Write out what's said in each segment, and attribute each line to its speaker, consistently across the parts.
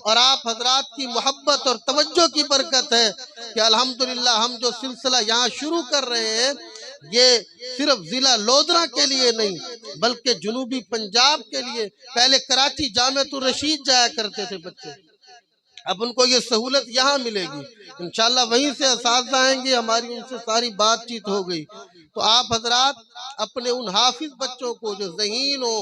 Speaker 1: اور آپ حضرات کی محبت اور توجہ کی برکت ہے کہ الحمدللہ ہم جو سلسلہ یہاں شروع کر رہے ہیں یہ صرف ضلع لودھرا کے لیے نہیں بلکہ جنوبی پنجاب کے لیے. پہلے کراچی جامعۃ الرشید جایا کرتے تھے بچے، اب ان کو یہ سہولت یہاں ملے گی انشاءاللہ. وہیں سے اساتذہ آئیں گے، ہماری ان سے ساری بات چیت ہو گئی. تو آپ حضرات اپنے ان حافظ بچوں کو جو ذہین ہو،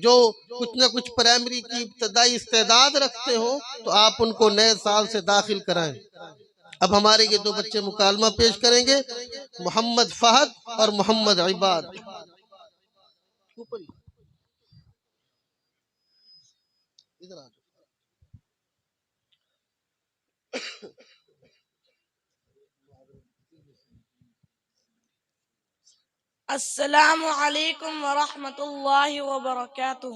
Speaker 1: جو کچھ نہ کچھ پرائمری کی ابتدائی استعداد رکھتے ہو، تو آپ ان کو نئے سال سے داخل کرائیں. اب ہمارے یہ دو بچے مکالمہ پیش کریں گے، محمد فہد اور محمد عباد. ادھر آ جاؤ.
Speaker 2: السلام علیکم ورحمۃ اللہ وبرکاتہ.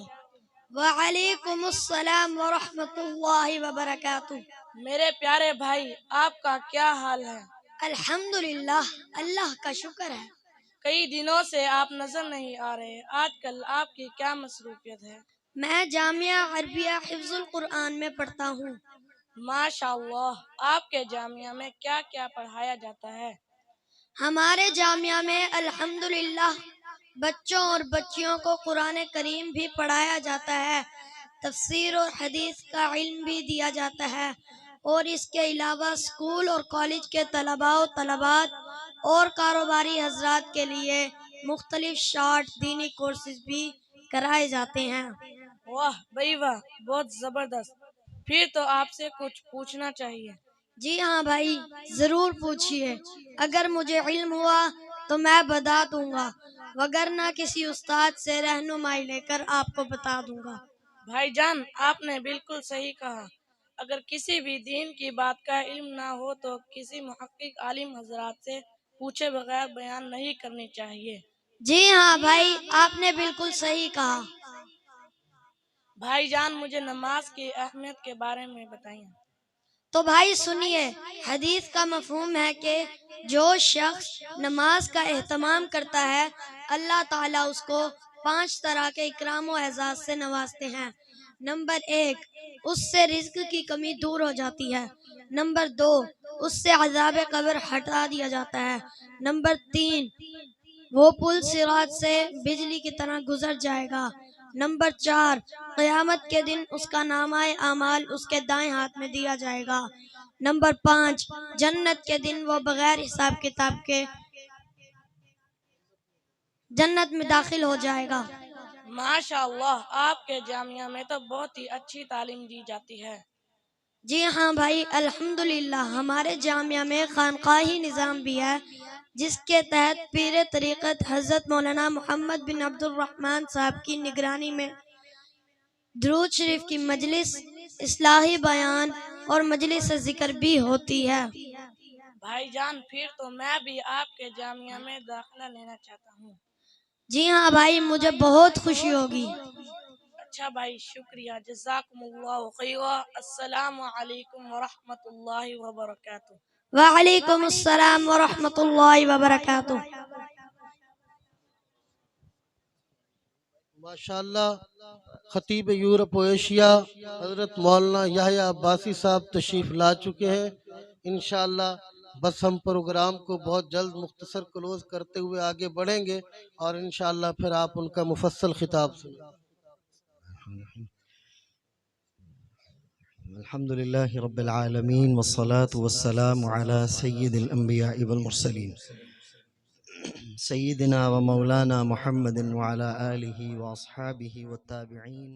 Speaker 3: وعلیکم السلام ورحمۃ اللہ وبرکاتہ.
Speaker 2: میرے پیارے بھائی، آپ کا کیا حال ہے؟
Speaker 3: الحمدللہ، اللہ کا شکر ہے.
Speaker 2: کئی دنوں سے آپ نظر نہیں آ رہے، آج کل آپ کی کیا مصروفیت ہے؟
Speaker 3: میں جامعہ عربیہ حفظ القرآن میں پڑھتا ہوں.
Speaker 2: ماشاء اللہ، آپ کے جامعہ میں کیا کیا پڑھایا جاتا ہے؟
Speaker 3: ہمارے جامعہ میں الحمدللہ بچوں اور بچیوں کو قرآن کریم بھی پڑھایا جاتا ہے، تفسیر اور حدیث کا علم بھی دیا جاتا ہے، اور اس کے علاوہ اسکول اور کالج کے طلباء و طلبات اور کاروباری حضرات کے لیے مختلف شارٹ دینی کورسز بھی کرائے جاتے ہیں.
Speaker 2: واہ بھائی واہ، بہت زبردست. پھر تو آپ سے کچھ پوچھنا چاہیے.
Speaker 3: جی ہاں بھائی، ضرور پوچھیے. اگر مجھے علم ہوا تو میں بتا دوں گا، وگرنہ کسی استاد سے رہنمائی لے کر آپ کو بتا دوں گا.
Speaker 2: بھائی جان، آپ نے بالکل صحیح کہا. اگر کسی بھی دین کی بات کا علم نہ ہو تو کسی محقق عالم حضرات سے پوچھے بغیر بیان نہیں کرنی چاہیے.
Speaker 3: جی ہاں بھائی، آپ نے بالکل صحیح کہا.
Speaker 2: بھائی جان، مجھے نماز کی اہمیت کے بارے میں بتائیں.
Speaker 3: تو بھائی سنیے، حدیث کا مفہوم ہے کہ جو شخص نماز کا اہتمام کرتا ہے اللہ تعالیٰ اس کو 5 طرح کے اکرام و اعزاز سے نوازتے ہیں. نمبر 1، اس سے رزق کی کمی دور ہو جاتی ہے. نمبر 2، اس سے عذاب قبر ہٹا دیا جاتا ہے. نمبر 3، وہ پل صراط سے بجلی کی طرح گزر جائے گا. نمبر 4، قیامت کے دن اس کا نامہ اعمال اس کے دائیں ہاتھ میں دیا جائے گا. نمبر 5، جنت کے دن وہ بغیر حساب کتاب کے جنت میں داخل ہو جائے گا.
Speaker 2: ماشاء اللہ، آپ کے جامعہ میں تو بہت ہی اچھی تعلیم دی جاتی ہے.
Speaker 3: جی ہاں بھائی، الحمدللہ ہمارے جامعہ میں خانقاہی نظام بھی ہے، جس کے تحت پیر طریقت حضرت مولانا محمد بن عبد الرحمن صاحب کی نگرانی میں درود شریف کی مجلس، اصلاحی بیان اور مجلس ذکر بھی ہوتی ہے.
Speaker 2: بھائی جان، پھر تو میں بھی آپ کے جامعہ میں داخلہ لینا چاہتا ہوں.
Speaker 3: جی ہاں بھائی، مجھے بہت خوشی ہوگی.
Speaker 2: اچھا بھائی، شکریہ، جزاکم اللہ خیرا. السلام علیکم ورحمۃ اللہ وبرکاتہ.
Speaker 3: وعلیکم السلام ورحمۃ اللہ وبرکاتہ.
Speaker 1: ماشاءاللہ خطیب یورپ و ایشیا حضرت مولانا یحییٰ عباسی صاحب تشریف لا چکے ہیں. انشاءاللہ بس ہم پروگرام کو بہت جلد مختصر کلوز کرتے ہوئے آگے بڑھیں گے اور انشاءاللہ پھر آپ ان کا مفصل خطاب سنیں.
Speaker 4: الحمدللہ رب العالمین والصلاة والسلام على سید الانبیاء والمرسلین سیدنا و مولانا محمد وعلى آلہ واصحابہ والتابعین